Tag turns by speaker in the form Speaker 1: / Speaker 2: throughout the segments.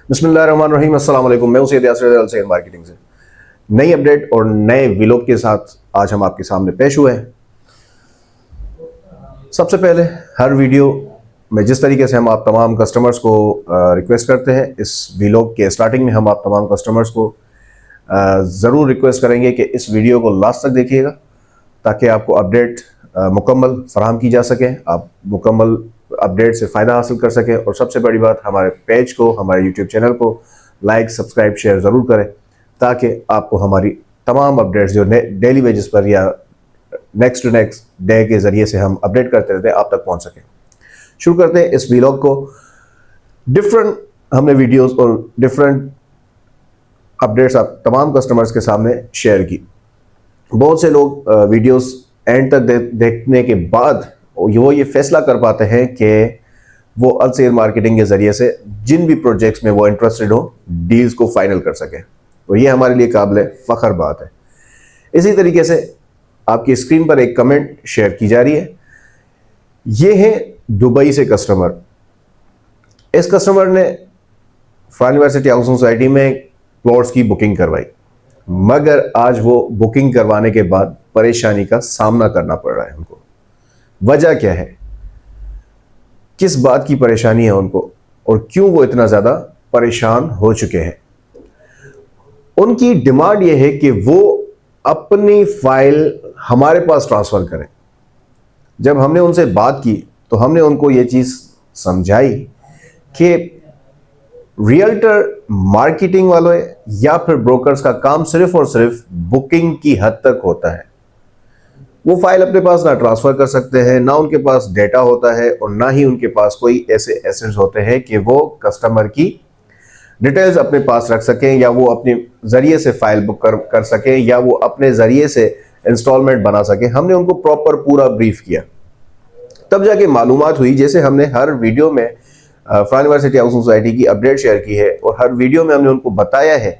Speaker 1: बिस्मिल्लाहिर्रहमानिर्रहीम, अस्सलाम वालेकुम। मैं सैयद यासिर अलसैद मार्केटिंग से नई अपडेट और नए व्लॉग के साथ आज हम आपके सामने पेश हुए हैं। सबसे पहले हर वीडियो में जिस तरीके से हम आप तमाम कस्टमर्स को रिक्वेस्ट करते हैं, इस व्लॉग के स्टार्टिंग में हम आप तमाम कस्टमर्स को ज़रूर रिक्वेस्ट करेंगे कि इस वीडियो को लास्ट तक देखिएगा ताकि आपको अपडेट मुकम्मल फराहम की जा सके, आप मुकम्मल अपडेट से फ़ायदा हासिल कर सकें। और सबसे बड़ी बात, हमारे पेज को, हमारे यूट्यूब चैनल को लाइक, सब्सक्राइब, शेयर ज़रूर करें ताकि आपको हमारी तमाम अपडेट्स जो डेली बेसिस पर या नेक्स्ट टू नेक्स्ट डे के ज़रिए से हम अपडेट करते रहते हैं, आप तक पहुंच सकें। शुरू करते हैं इस व्लॉग को। डिफरेंट हमने वीडियोस और डिफरेंट अपडेट्स आप तमाम कस्टमर्स के सामने शेयर की। बहुत से लोग वीडियोस एंड तक देखने के बाद वो ये फैसला कर पाते हैं कि वो अलसैद मार्केटिंग के ज़रिए से जिन भी प्रोजेक्ट्स में वो इंटरेस्टेड हो, डील्स को फाइनल कर सकें। तो ये हमारे लिए काबिल फ़ख्र बात है। इसी तरीके से आपकी स्क्रीन पर एक कमेंट शेयर की जा रही है। ये है दुबई से कस्टमर। इस कस्टमर ने फरहान यूनिवर्सिटी हाउसिंग सोसाइटी में प्लॉट्स की बुकिंग करवाई, मगर आज वो बुकिंग करवाने के बाद परेशानी का सामना करना पड़ रहा है उनको। वजह क्या है, किस बात की परेशानी है उनको और क्यों वो इतना ज़्यादा परेशान हो चुके हैं? उनकी डिमांड ये है कि वो अपनी फाइल हमारे पास ट्रांसफ़र करें। जब हमने उनसे बात की तो हमने उनको ये चीज़ समझाई कि रियल्टर, मार्केटिंग वाले या फिर ब्रोकर्स का काम सिर्फ और सिर्फ बुकिंग की हद तक होता है। वो फाइल अपने पास ना ट्रांसफ़र कर सकते हैं, ना उनके पास डेटा होता है और ना ही उनके पास कोई ऐसे एसेट्स होते हैं कि वो कस्टमर की डिटेल्स अपने पास रख सकें या वो अपने ज़रिए से फाइल बुक कर सकें या वो अपने ज़रिए से इंस्टॉलमेंट बना सकें। हमने उनको प्रॉपर पूरा ब्रीफ किया, तब जाके मालूमात हुई। जैसे हमने हर वीडियो में फरहान यूनिवर्सिटी हाउसिंग सोसाइटी की अपडेट शेयर की है और हर वीडियो में हमने उनको बताया है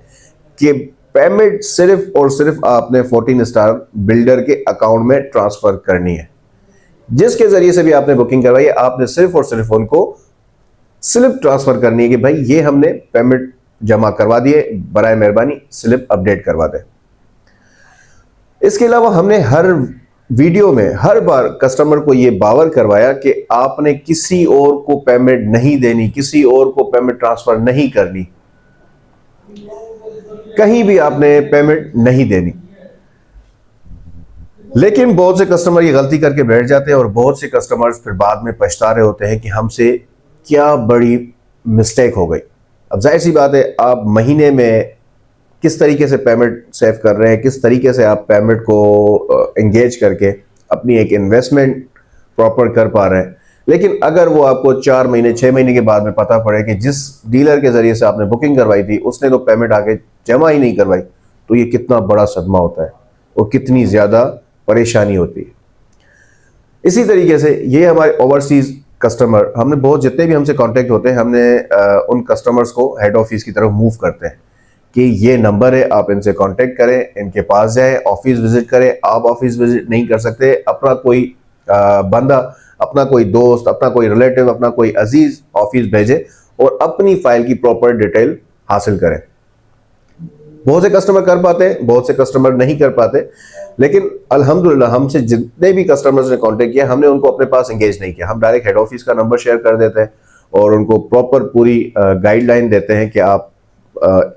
Speaker 1: कि पेमेंट सिर्फ और सिर्फ आपने 14 स्टार बिल्डर के अकाउंट में ट्रांसफ़र करनी है। जिसके ज़रिए से भी आपने बुकिंग करवाई है, आपने सिर्फ और सिर्फ उनको स्लिप ट्रांसफ़र करनी है कि भाई ये हमने पेमेंट जमा करवा दिए, बराए मेहरबानी स्लिप अपडेट करवा दें। इसके अलावा हमने हर वीडियो में हर बार कस्टमर को ये बावर करवाया कि आपने किसी और को पेमेंट नहीं देनी, किसी और को पेमेंट ट्रांसफ़र नहीं करनी, कहीं भी आपने पेमेंट नहीं देनी। लेकिन बहुत से कस्टमर ये गलती करके बैठ जाते हैं और बहुत से कस्टमर्स फिर बाद में पछता रहे होते हैं कि हमसे क्या बड़ी मिस्टेक हो गई। अब जाहिर सी बात है, आप महीने में किस तरीके से पेमेंट सेव कर रहे हैं, किस तरीके से आप पेमेंट को एंगेज करके अपनी एक इन्वेस्टमेंट प्रॉपर कर पा रहे हैं। लेकिन अगर वो आपको 4 महीने 6 महीने के बाद में पता पड़े कि जिस डीलर के ज़रिए से आपने बुकिंग करवाई थी उसने तो पेमेंट आगे जमा ही नहीं करवाई, तो ये कितना बड़ा सदमा होता है और कितनी ज़्यादा परेशानी होती है। इसी तरीके से ये हमारे ओवरसीज़ कस्टमर, हमने बहुत जितने भी हमसे कांटेक्ट होते हैं, हमने उन कस्टमर्स को हेड ऑफिस की तरफ मूव करते हैं कि ये नंबर है, आप इनसे कांटेक्ट करें, इनके पास जाएं, ऑफिस विजिट करें। आप ऑफिस विजिट नहीं कर सकते, अपना कोई बंदा, अपना कोई दोस्त, अपना कोई रिलेटिव, अपना कोई अजीज ऑफिस भेजे और अपनी फाइल की प्रॉपर डिटेल हासिल करें। बहुत से कस्टमर कर पाते हैं, बहुत से कस्टमर नहीं कर पाते, लेकिन अल्हम्दुलिल्लाह हमसे जितने भी कस्टमर्स ने कांटेक्ट किया, हमने उनको अपने पास एंगेज नहीं किया। हम डायरेक्ट हेड ऑफिस का नंबर शेयर कर देते हैं और उनको प्रॉपर पूरी गाइडलाइन देते हैं कि आप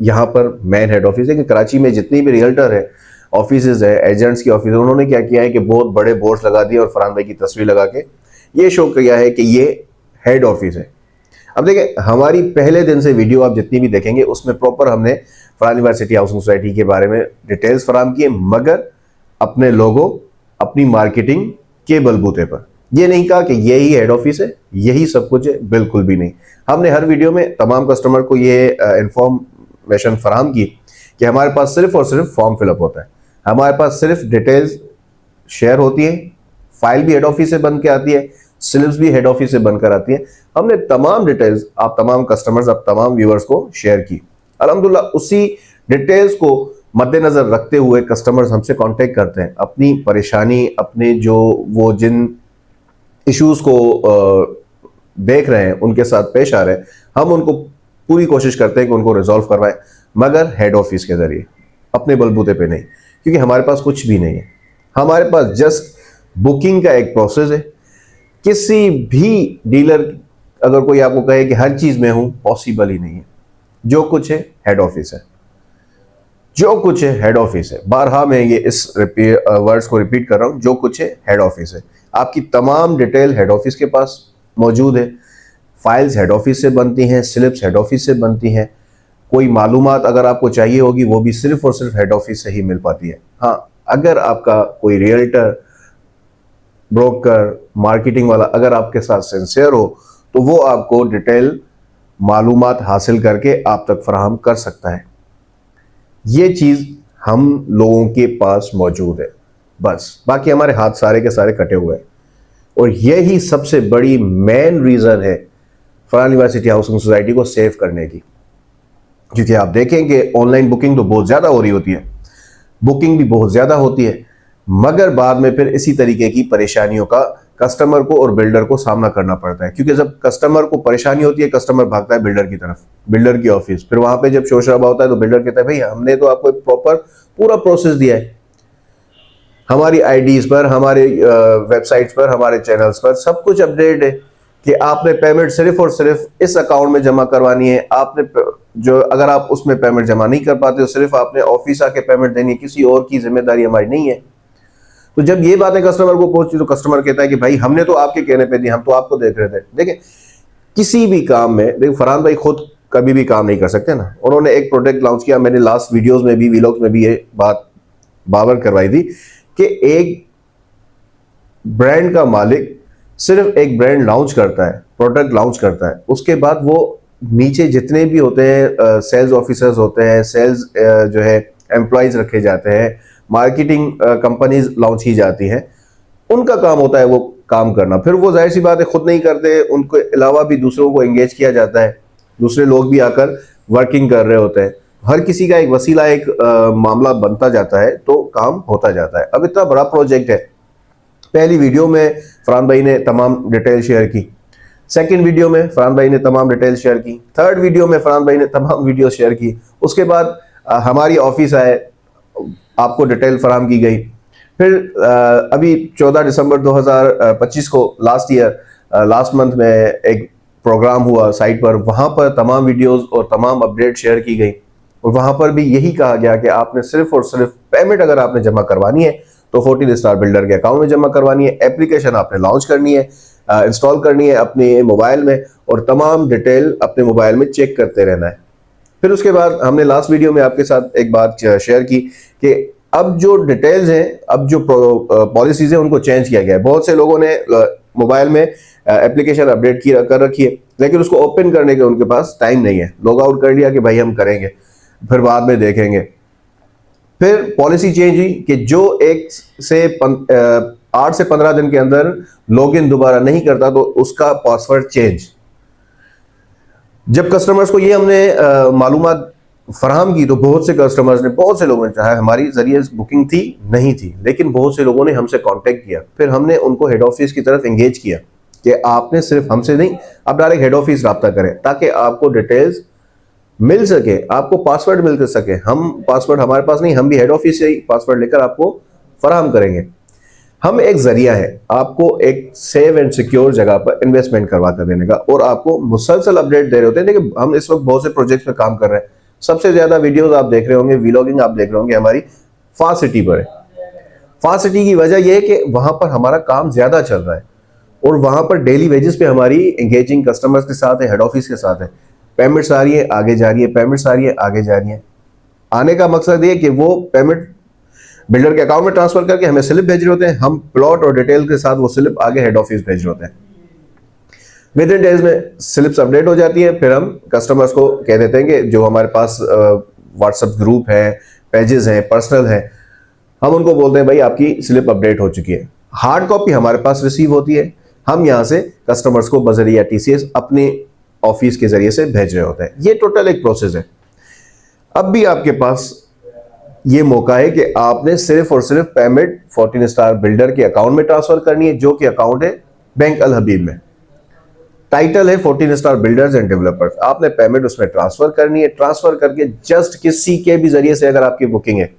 Speaker 1: यहाँ पर मेन हेड ऑफिस है कि कराची में जितनी भी रियल्टर है, ऑफिस है, एजेंट्स की ऑफिस है, उन्होंने क्या किया है कि बहुत बड़े बोर्ड्स लगा दिए और फरहान भाई की तस्वीर लगा के ये शो किया है कि ये हेड ऑफिस है। अब देखें, हमारी पहले दिन से वीडियो आप जितनी भी देखेंगे उसमें प्रॉपर हमने फरहान यूनिवर्सिटी हाउसिंग सोसाइटी के बारे में डिटेल्स फराहम किए, मगर अपने लोगों, अपनी मार्केटिंग के बलबूते पर। ये नहीं कहा कि यही हेड ऑफिस है, यही सब कुछ है, बिल्कुल भी नहीं। हमने हर वीडियो में तमाम कस्टमर को ये इंफॉर्मेशन फराहम की कि हमारे पास सिर्फ और सिर्फ फॉर्म फिलअप होता है, हमारे पास सिर्फ डिटेल्स शेयर होती है, फाइल भी हेड ऑफिस से बन के आती है, स्लिप्स भी हेड ऑफिस से बनकर आती है। हमने तमाम डिटेल्स आप तमाम कस्टमर्स, आप तमाम व्यूअर्स को शेयर की। अल्हम्दुलिल्लाह उसी डिटेल्स को मद्देनजर रखते हुए कस्टमर्स हमसे कांटेक्ट करते हैं, अपनी परेशानी, अपने जो वो जिन इश्यूज को देख रहे हैं, उनके साथ पेश आ रहे हैं, हम उनको पूरी कोशिश करते हैं कि उनको रिजॉल्व करवाएं, मगर हेड ऑफिस के जरिए, अपने बलबूते पे नहीं, क्योंकि हमारे पास कुछ भी नहीं है। हमारे पास जस्ट बुकिंग का एक प्रोसेस है। किसी भी डीलर अगर कोई आपको कहे कि हर चीज में हूं, पॉसिबल ही नहीं है। जो कुछ है हेड ऑफिस है, जो कुछ है हेड ऑफिस है। बारहा मैं ये इस वर्ड्स को रिपीट कर रहा हूं, जो कुछ है हेड ऑफिस है। आपकी तमाम डिटेल हेड ऑफिस के पास मौजूद है। फाइल्स हेड ऑफिस से बनती हैं, स्लिप्स हेड ऑफिस से बनती हैं। कोई मालूमात अगर आपको चाहिए होगी वो भी सिर्फ और सिर्फ हेड ऑफिस से ही मिल पाती है। हाँ, अगर आपका कोई रियल्टर, ब्रोकर, मार्केटिंग वाला अगर आपके साथ सिंसियर हो तो वो आपको डिटेल मालूमात हासिल करके आप तक फराहम कर सकता है। ये चीज हम लोगों के पास मौजूद है, बस बाकी हमारे हाथ सारे के सारे कटे हुए हैं। और यही सबसे बड़ी मेन रीजन है Farhan Levi city housing society को सेव करने की। क्योंकि आप देखें कि ऑनलाइन बुकिंग तो बहुत ज्यादा हो रही होती है, बुकिंग भी बहुत ज्यादा होती है, मगर बाद में फिर इसी तरीके की परेशानियों का कस्टमर को और बिल्डर को सामना करना पड़ता है। क्योंकि जब कस्टमर को परेशानी होती है, कस्टमर भागता है बिल्डर की तरफ, बिल्डर की ऑफिस। फिर वहां पे जब शोर शराबा होता है तो बिल्डर कहता है भाई हमने तो आपको एक प्रॉपर पूरा प्रोसेस दिया है, हमारी आईडीज पर, हमारे वेबसाइट्स पर, हमारे चैनल्स पर सब कुछ अपडेट है कि आपने पेमेंट सिर्फ और सिर्फ इस अकाउंट में जमा करवानी है। आपने जो अगर आप उसमें पेमेंट जमा नहीं कर पाते हो, सिर्फ आपने ऑफिस आके पेमेंट देनी है, किसी और की जिम्मेदारी हमारी नहीं है। तो जब ये बातें कस्टमर को पहुंची तो कस्टमर कहता है कि भाई हमने तो आपके कहने पे दी, हम तो आपको देख रहे थे। देखें, किसी भी काम में, देखिए फरहान भाई खुद कभी भी काम नहीं कर सकते ना। उन्होंने एक प्रोडक्ट लॉन्च किया, मैंने लास्ट वीडियोस में भी, व्लॉग्स में भी ये बात बावर करवाई थी कि एक ब्रांड का मालिक सिर्फ एक ब्रांड लॉन्च करता है, प्रोडक्ट लॉन्च करता है, उसके बाद वो नीचे जितने भी होते हैं सेल्स ऑफिसर्स होते हैं, सेल्स जो है एम्प्लॉयज रखे जाते हैं, मार्केटिंग कंपनीज लॉन्च की जाती हैं, उनका काम होता है वो काम करना। फिर वो जाहिर सी बात है खुद नहीं करते, उनके अलावा भी दूसरों को एंगेज किया जाता है, दूसरे लोग भी आकर वर्किंग कर रहे होते हैं। हर किसी का एक वसीला, एक मामला बनता जाता है तो काम होता जाता है। अब इतना बड़ा प्रोजेक्ट है, पहली वीडियो में फरहान भाई ने तमाम डिटेल शेयर की, सेकंड वीडियो में फरहान भाई ने तमाम डिटेल शेयर की, थर्ड वीडियो में फरहान भाई ने तमाम वीडियो शेयर की। उसके बाद हमारी ऑफिस आए, आपको डिटेल फराहम की गई। फिर अभी 14 दिसंबर 2025 को लास्ट मंथ में एक प्रोग्राम हुआ साइट पर, वहां पर तमाम वीडियोस और तमाम अपडेट शेयर की गई। और वहां पर भी यही कहा गया कि आपने सिर्फ और सिर्फ पेमेंट अगर आपने जमा करवानी है तो 14 स्टार बिल्डर के अकाउंट में जमा करवानी है, एप्लीकेशन आपने लॉन्च करनी है, इंस्टॉल करनी है अपने मोबाइल में, और तमाम डिटेल अपने मोबाइल में चेक करते रहना है। फिर उसके बाद हमने लास्ट वीडियो में आपके साथ एक बात शेयर की कि अब जो डिटेल्स हैं, अब जो पॉलिसीज हैं, उनको चेंज किया गया है। बहुत से लोगों ने मोबाइल में एप्लीकेशन अपडेट कर रखी है, लेकिन उसको ओपन करने के उनके पास टाइम नहीं है, लॉग आउट कर लिया कि भाई हम करेंगे, फिर बाद में देखेंगे। फिर पॉलिसी चेंज हुई कि जो 8 से 15 दिन के अंदर लॉगिन दोबारा नहीं करता तो उसका पासवर्ड चेंज। जब कस्टमर्स को ये हमने मालूमात फराहम की तो बहुत से कस्टमर्स ने, बहुत से लोगों ने, चाहे हमारी जरिए बुकिंग थी नहीं थी, लेकिन बहुत से लोगों ने हमसे कांटेक्ट किया। फिर हमने उनको हेड ऑफिस की तरफ एंगेज किया कि आपने सिर्फ हमसे नहीं, आप डायरेक्ट हेड ऑफिस रब्ता करें ताकि आपको डिटेल्स मिल सके, आपको पासवर्ड मिल सके। हम पासवर्ड हमारे पास नहीं, हम भी हेड ऑफिस से ही पासवर्ड लेकर आपको फराहम करेंगे। हम एक जरिया है आपको एक सेव एंड सिक्योर जगह पर इन्वेस्टमेंट करवा कर देने का, और आपको मुसलसल अपडेट दे रहे होते हैं। देखिए, हम इस वक्त बहुत से प्रोजेक्ट्स पे काम कर रहे हैं। सबसे ज्यादा वीडियोस आप देख रहे होंगे, व्लॉगिंग आप देख रहे होंगे हमारी फास्ट सिटी पर है। फास्ट सिटी की वजह यह है कि वहां पर हमारा काम ज्यादा चल रहा है और वहां पर डेली वेजेस पे हमारी एंगेजिंग कस्टमर्स के साथ है, हेड ऑफिस के साथ है। पेमेंट्स आ रही है, आगे जा रही है, पेमेंट्स आ रही है, आगे जा रही है। आने का मकसद ये कि वो पेमेंट बिल्डर के अकाउंट में ट्रांसफर करके हमें स्लिप भेज रहे होते हैं, हम प्लॉट और डिटेल के साथ वो स्लिप आगे हेड ऑफिस भेज रहे होते हैं। विद इन डेज में स्लिप्स अपडेट हो जाती है। फिर हम कस्टमर्स को कह देते हैं कि जो हमारे पास व्हाट्सएप ग्रुप है, पेजेस हैं, पर्सनल है, हम उनको बोलते हैं भाई आपकी स्लिप अपडेट हो चुकी है। हार्ड कॉपी हमारे पास रिसीव होती है, हम यहाँ से कस्टमर्स को बजरिया टीसीएस अपने ऑफिस के जरिए से भेज रहे होते हैं। ये टोटल एक प्रोसेस है। अब भी आपके पास ये मौका है कि आपने सिर्फ और सिर्फ पेमेंट 14 स्टार बिल्डर के अकाउंट में ट्रांसफर करनी है, जो कि अकाउंट है बैंक अल हबीब में। टाइटल है 14 स्टार बिल्डर्स एंड डेवलपर्स, आपने पेमेंट उसमें ट्रांसफर करनी है। ट्रांसफर करके जस्ट किसी के भी जरिए से अगर आपकी बुकिंग है,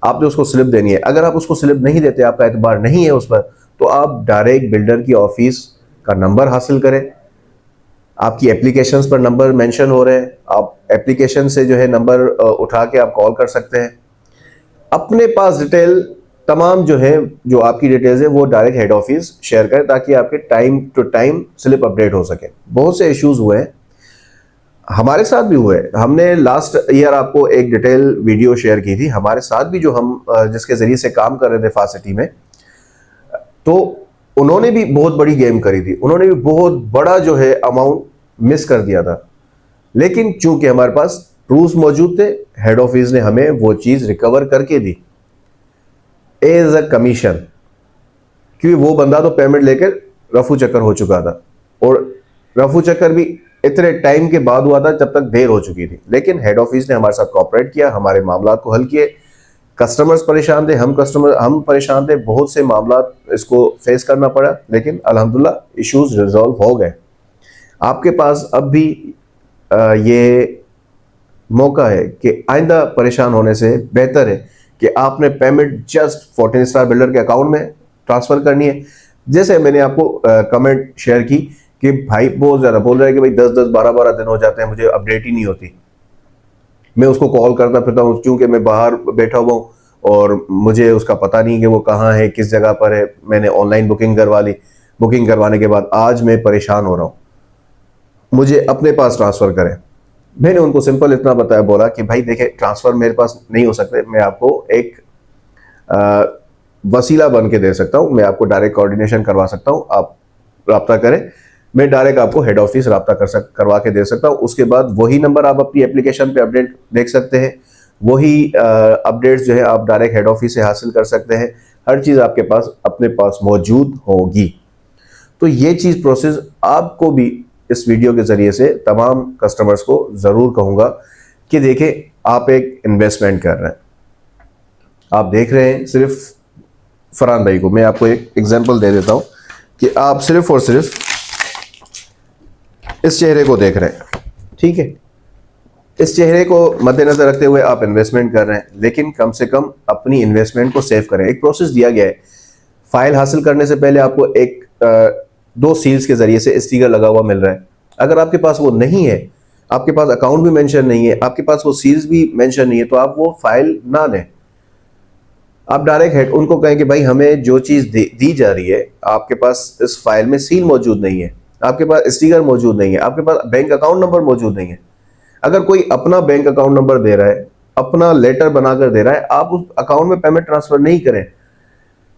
Speaker 1: आपने उसको स्लिप देनी है। अगर आप उसको स्लिप नहीं देते, आपका एतबार नहीं है उस पर, तो आप डायरेक्ट बिल्डर की ऑफिस का नंबर हासिल करें। आपकी एप्लीकेशंस पर नंबर मेंशन हो रहे हैं, आप एप्लीकेशन से जो है नंबर उठा के आप कॉल कर सकते हैं। अपने पास डिटेल तमाम जो है, जो आपकी डिटेल्स है वो डायरेक्ट हेड ऑफिस शेयर करें, ताकि आपके time to time slip update हो सके। बहुत से इश्यूज हुए हैं, हमारे साथ भी हुए। हमने लास्ट ईयर आपको एक डिटेल वीडियो शेयर की थी, हमारे साथ भी जो हम जिसके जरिए से काम कर रहे थे फासिटी में, तो उन्होंने भी बहुत बड़ी गेम करी थी, उन्होंने भी बहुत बड़ा जो है अमाउंट मिस कर दिया था। लेकिन चूंकि हमारे पास प्रूफ मौजूद थे, हेड ऑफिस ने हमें वो चीज रिकवर करके दी एज अ कमीशन, क्योंकि वो बंदा तो पेमेंट लेकर रफू चक्कर हो चुका था, और रफू चक्कर भी इतने टाइम के बाद हुआ था जब तक देर हो चुकी थी। लेकिन हेड ऑफिस ने हमारे साथ कोऑपरेट किया, हमारे मामला को हल किए। कस्टमर्स परेशान थे, हम परेशान थे, बहुत से मामला इसको फेस करना पड़ा, लेकिन अल्हम्दुलिल्लाह इश्यूज रिजॉल्व हो गए। आपके पास अब भी ये मौका है कि आइंदा परेशान होने से बेहतर है कि आपने पेमेंट जस्ट 14 स्टार बिल्डर के अकाउंट में ट्रांसफर करनी है। जैसे मैंने आपको कमेंट शेयर की कि भाई बहुत ज़्यादा बोल रहे हैं कि भाई 10-10, 12-12 दिन हो जाते हैं, मुझे अपडेट ही नहीं होती। मैं उसको कॉल करता फिरता हूँ, क्योंकि मैं बाहर बैठा हुआ हूँ और मुझे उसका पता नहीं कि वो कहाँ है, किस जगह पर है। मैंने ऑनलाइन बुकिंग करवा ली, बुकिंग करवाने के बाद आज मैं परेशान हो रहा हूँ, मुझे अपने पास ट्रांसफ़र करें। मैंने उनको सिंपल इतना बताया, बोला कि भाई देखे, ट्रांसफ़र मेरे पास नहीं हो सकते, मैं आपको एक वसीला बन के दे सकता हूँ, मैं आपको डायरेक्ट कोऑर्डिनेशन करवा सकता हूँ, आप रब्ता करें, मैं डायरेक्ट आपको हेड ऑफिस रब्ता करवा के दे सकता हूँ। उसके बाद वही नंबर आप अपनी एप्लीकेशन पे अपडेट देख सकते हैं, वही अपडेट्स जो है आप डायरेक्ट हेड ऑफिस से हासिल कर सकते हैं। हर चीज़ आपके पास अपने पास मौजूद होगी। तो ये चीज़ प्रोसेस आपको भी इस वीडियो के ज़रिए से तमाम कस्टमर्स को ज़रूर कहूँगा कि देखें, आप एक इन्वेस्टमेंट कर रहे हैं, आप देख रहे हैं सिर्फ फरहान भाई को। मैं आपको एक एग्जांपल दे देता हूँ कि आप सिर्फ और सिर्फ इस चेहरे को देख रहे हैं, ठीक है, इस चेहरे को मद्देनजर रखते हुए आप इन्वेस्टमेंट कर रहे हैं, लेकिन कम से कम अपनी इन्वेस्टमेंट को सेव करें। एक प्रोसेस दिया गया है, फाइल हासिल करने से पहले आपको एक 2 सील्स के जरिए से स्टिकर लगा हुआ मिल रहा है। अगर आपके पास वो नहीं है, आपके पास अकाउंट भी मेंशन नहीं है, आपके पास वो सील्स भी मेंशन नहीं है, तो आप वो फाइल ना लें। आप डायरेक्ट हेड उनको कहें कि भाई हमें जो चीज़ दी जा रही है, आपके पास इस फाइल में सील मौजूद नहीं है, आपके पास स्टिकर मौजूद नहीं है, आपके पास बैंक अकाउंट नंबर मौजूद नहीं है। अगर कोई अपना बैंक अकाउंट नंबर दे रहा है, अपना लेटर बनाकर दे रहा है, आप उस अकाउंट में पेमेंट ट्रांसफर नहीं करें।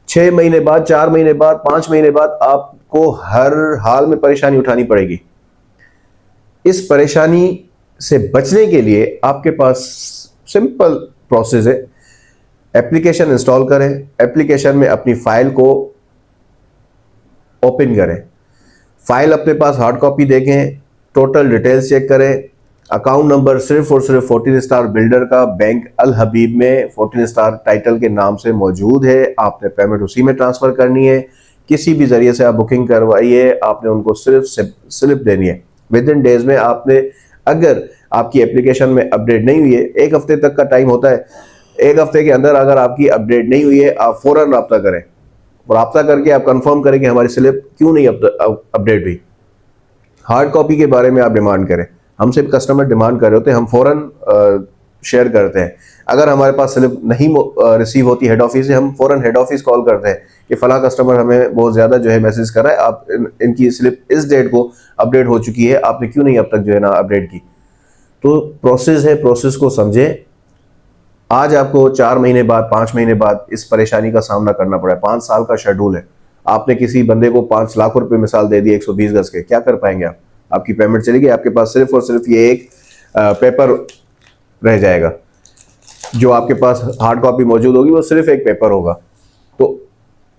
Speaker 1: 6 महीने बाद, 4 महीने बाद, 5 महीने बाद आपको हर हाल में परेशानी उठानी पड़ेगी। इस परेशानी से बचने के लिए आपके पास सिंपल प्रोसेस है, एप्लीकेशन इंस्टॉल करें, एप्लीकेशन में अपनी फाइल को ओपन करें, फाइल अपने पास हार्ड कॉपी देखें, टोटल डिटेल्स चेक करें, अकाउंट नंबर सिर्फ और सिर्फ 14 स्टार बिल्डर का बैंक अल हबीब में 14 स्टार टाइटल के नाम से मौजूद है, आपने पेमेंट उसी में ट्रांसफ़र करनी है। किसी भी ज़रिए से आप बुकिंग करवाइए, आपने उनको सिर्फ स्लिप देनी है। विद इन डेज में आपने, अगर आपकी एप्लीकेशन में अपडेट नहीं हुई है, 1 हफ्ते तक का टाइम होता है, 1 हफ्ते के अंदर अगर आपकी अपडेट नहीं हुई है, आप फ़ौरन रब्ता करें, रब्ता करके आप कंफर्म करें कि हमारी स्लिप क्यों नहीं अपडेट हुई। हार्ड कॉपी के बारे में आप डिमांड करें, हमसे कस्टमर डिमांड कर रहे होते हैं, हम फ़ौरन शेयर करते हैं। अगर हमारे पास स्लिप नहीं रिसीव होती हेड ऑफिस से, हम फ़ौरन हेड ऑफिस कॉल करते हैं कि फ़लाँ कस्टमर हमें बहुत ज़्यादा जो है मैसेज कर रहा है, आप इनकी स्लिप इस डेट को अपडेट हो चुकी है, आपने क्यों नहीं अब तक जो है ना अपडेट की। तो प्रोसेस है, प्रोसेस को समझें। आज आपको 4 महीने बाद, 5 महीने बाद इस परेशानी का सामना करना पड़ा है। 5 साल का शेड्यूल है, आपने किसी बंदे को 5 लाख रुपए मिसाल दे दी 120 गज के, क्या कर पाएंगे आप? आपकी पेमेंट चलेगी, आपके पास सिर्फ और सिर्फ ये एक पेपर रह जाएगा। जो आपके पास हार्ड कॉपी मौजूद होगी वो सिर्फ एक पेपर होगा, तो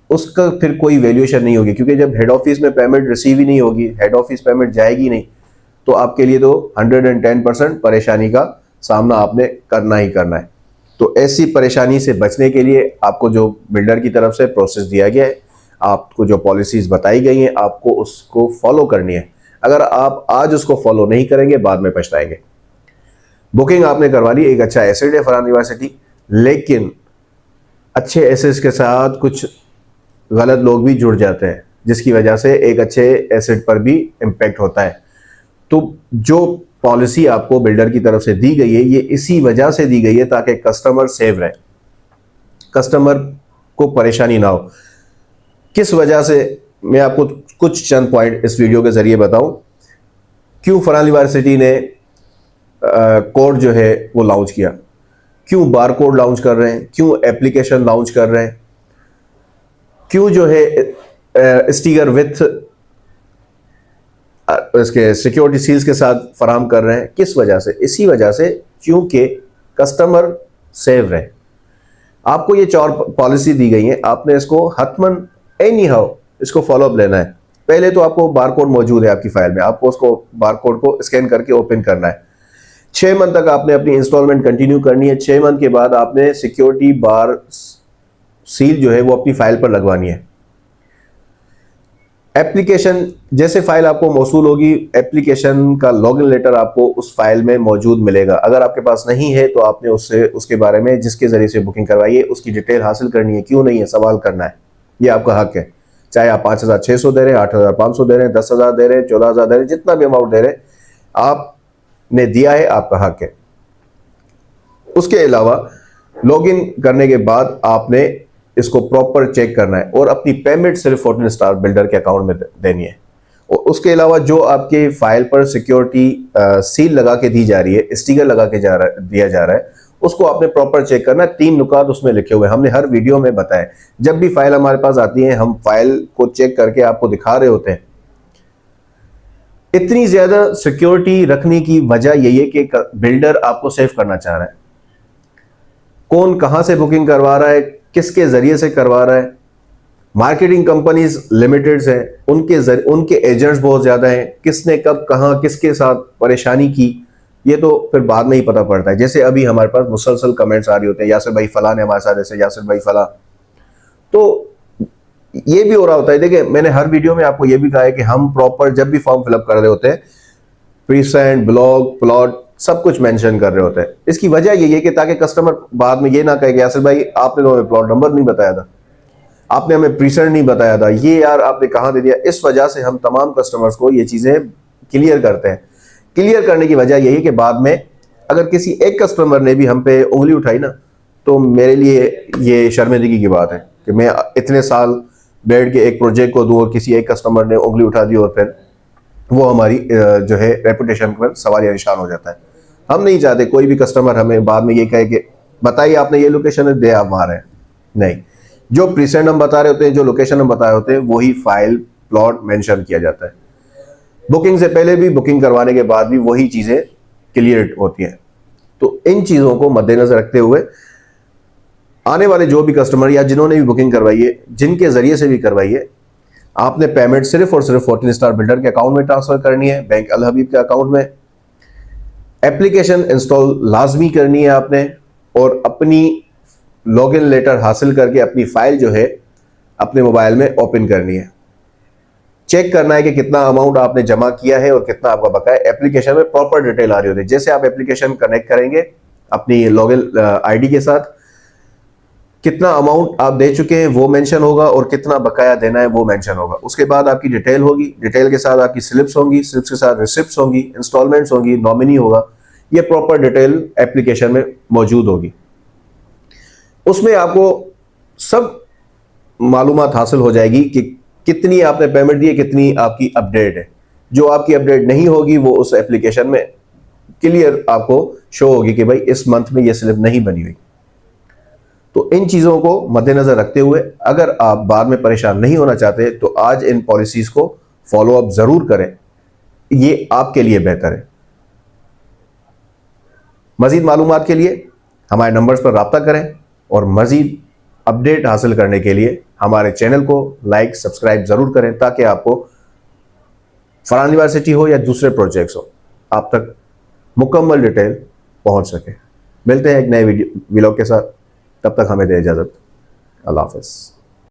Speaker 1: उसका फिर कोई वैल्यूएशन नहीं होगी, क्योंकि जब हेड ऑफिस में पेमेंट रिसीव ही नहीं होगी, हेड ऑफिस पेमेंट जाएगी नहीं, तो आपके लिए तो 110% परेशानी का सामना आपने करना ही करना है। तो ऐसी परेशानी से बचने के लिए आपको जो बिल्डर की तरफ से प्रोसेस दिया गया है, आपको जो पॉलिसीज़ बताई गई हैं, आपको उसको फॉलो करनी है। अगर आप आज उसको फॉलो नहीं करेंगे बाद में पछताएंगे। बुकिंग आपने करवा ली, एक अच्छा एसेट है फरहान यूनिवर्सिटी, लेकिन अच्छे एसेट्स के साथ कुछ गलत लोग भी जुड़ जाते हैं, जिसकी वजह से एक अच्छे एसेट पर भी इम्पैक्ट होता है। तो जो पॉलिसी आपको बिल्डर की तरफ से दी गई है, ये इसी वजह से दी गई है ताकि कस्टमर सेव रहे, कस्टमर को परेशानी ना हो। किस वजह से, मैं आपको कुछ चंद पॉइंट इस वीडियो के जरिए बताऊं। क्यों फरहान यूनिवर्सिटी ने कोड जो है वो लॉन्च किया, क्यों बार कोड लॉन्च कर रहे हैं, क्यों एप्लीकेशन लॉन्च कर रहे हैं, क्यों जो है स्टिकर विथ इसके सिक्योरिटी सील्स के साथ फराहम कर रहे हैं। किस वजह से? इसी वजह से क्योंकि कस्टमर सेव रहे। आपको ये 4 पॉलिसी दी गई है, आपने इसको हतमन एनी हाउ इसको फॉलोअप लेना है। पहले तो आपको बारकोड मौजूद है आपकी फाइल में, आपको उसको बारकोड को स्कैन करके ओपन करना है। 6 मंथ तक आपने अपनी इंस्टॉलमेंट कंटिन्यू करनी है। 6 मंथ के बाद आपने सिक्योरिटी बार सील जो है वो अपनी फाइल पर लगवानी है। एप्लीकेशन जैसे फाइल आपको मौसूल होगी, एप्लीकेशन का लॉगिन लेटर आपको उस फाइल में मौजूद मिलेगा। अगर आपके पास नहीं है तो आपने उसके बारे में जिसके जरिए से बुकिंग करवाई है उसकी डिटेल हासिल करनी है। क्यों नहीं है, सवाल करना है, ये आपका हक है। चाहे आप 5,600 दे रहे हैं, 8,500 दे रहे हैं, 10,000 दे रहे हैं, 14,000 दे रहे हैं, जितना भी अमाउंट दे रहे हैं, आपने दिया है, आपका हक है। उसके अलावा लॉगिन करने के बाद आपने इसको प्रॉपर चेक करना है और अपनी पेमेंट सिर्फ 14 स्टार बिल्डर के अकाउंट में देनी है। और उसके अलावा जो आपके फाइल पर सिक्योरिटी सील लगा के दी जा रही है, स्टिकर लगा के दिया जा रहा है, उसको आपने प्रॉपर चेक करना। 3 नुकात उसमें लिखे हुए, हमने हर वीडियो में बताया। जब भी फाइल हमारे पास आती है हम फाइल को चेक करके आपको दिखा रहे होते हैं। इतनी ज्यादा सिक्योरिटी रखने की वजह यही है कि बिल्डर आपको सेव करना चाह रहा है। कौन कहां से बुकिंग करवा रहा है, किसके जरिए से करवा रहा है। मार्केटिंग कंपनीज लिमिटेड है, उनके एजेंट्स बहुत ज्यादा हैं। किसने कब कहां किसके साथ परेशानी की, ये तो फिर बाद में ही पता पड़ता है। जैसे अभी हमारे पास मुसलसल कमेंट्स आ रही होते हैं, यासिर भाई फला ने हमारे साथ ऐसे, यासिर भाई फला। तो ये भी हो रहा होता है। देखिए, मैंने हर वीडियो में आपको ये भी कहा है कि हम प्रॉपर जब भी फॉर्म फिलअप कर रहे होते हैं, प्रीसेंट, ब्लॉग, प्लॉट सब कुछ मेंशन कर रहे होते हैं। इसकी वजह यही है कि ताकि कस्टमर बाद में ये ना कहे कि यासिर भाई आपने तो हमें प्लॉट नंबर नहीं बताया था, आपने हमें प्रीसेंट नहीं बताया था, ये यार आपने कहां दे दिया। इस वजह से हम तमाम कस्टमर्स को ये चीजें क्लियर करते हैं। क्लियर करने की वजह यही है कि बाद में अगर किसी एक कस्टमर ने भी हम पे उंगली उठाई ना, तो मेरे लिए ये शर्मिंदगी की बात है कि मैं इतने साल बैठ के एक प्रोजेक्ट को दूं और किसी एक कस्टमर ने उंगली उठा दी और फिर वो हमारी जो है रेपुटेशन पर सवाल या निशान हो जाता है। हम नहीं चाहते कोई भी कस्टमर हमें बाद में ये कहे कि बताइए आपने ये लोकेशन दे, आप वहां रहे। नहीं, जो प्रीसेंट हम बता रहे होते हैं, जो लोकेशन हम बता रहे होते हैं, वही फाइल प्लॉट मेंशन किया जाता है। बुकिंग से पहले भी, बुकिंग करवाने के बाद भी वही चीजें क्लियर होती हैं। तो इन चीजों को मद्देनजर रखते हुए आने वाले जो भी कस्टमर या जिन्होंने भी बुकिंग करवाई है, जिनके जरिए से भी करवाई है, आपने पेमेंट सिर्फ और सिर्फ 14 स्टार बिल्डर के अकाउंट में ट्रांसफर करनी है, बैंक अल हबीब के अकाउंट में। एप्लीकेशन इंस्टॉल लाजमी करनी है आपने, और अपनी लॉगिन लेटर हासिल करके अपनी फाइल जो है अपने मोबाइल में ओपन करनी है। चेक करना है कि कितना अमाउंट आपने जमा किया है और कितना आपका बकाया। एप्लीकेशन में प्रॉपर डिटेल आ रही होती है। जैसे आप एप्लीकेशन कनेक्ट करेंगे अपनी लॉगिन आईडी के साथ, कितना अमाउंट आप दे चुके हैं वो मेंशन होगा और कितना बकाया देना है वो मेंशन होगा। उसके बाद आपकी डिटेल होगी, डिटेल के साथ आपकी स्लिप्स होंगी, स्लिप्स के साथ रिसिप्ट्स होंगी, इंस्टॉलमेंट्स होंगी, नॉमिनी होगा। ये प्रॉपर डिटेल एप्लीकेशन में मौजूद होगी। उसमें आपको सब मालूमात हासिल हो जाएगी कि कितनी आपने पेमेंट दी है, कितनी आपकी अपडेट है। जो आपकी अपडेट नहीं होगी वो उस एप्लीकेशन में क्लियर आपको शो होगी कि भाई इस मंथ में ये स्लिप नहीं बनी हुई। तो इन चीजों को मद्देनजर रखते हुए अगर आप बाद में परेशान नहीं होना चाहते तो आज इन पॉलिसीज को फॉलो अप जरूर करें, ये आपके लिए बेहतर है। मजीद मालूमात के लिए हमारे नंबर्स पर राब्ता करें और मजीद अपडेट हासिल करने के लिए हमारे चैनल को लाइक सब्सक्राइब जरूर करें, ताकि आपको फरहान यूनिवर्सिटी हो या दूसरे प्रोजेक्ट्स हो, आप तक मुकम्मल डिटेल पहुंच सके। मिलते हैं एक नए वीडियो व्लॉग के साथ, तब तक हमें दे इजाजत। अल्लाह हाफ़िज़।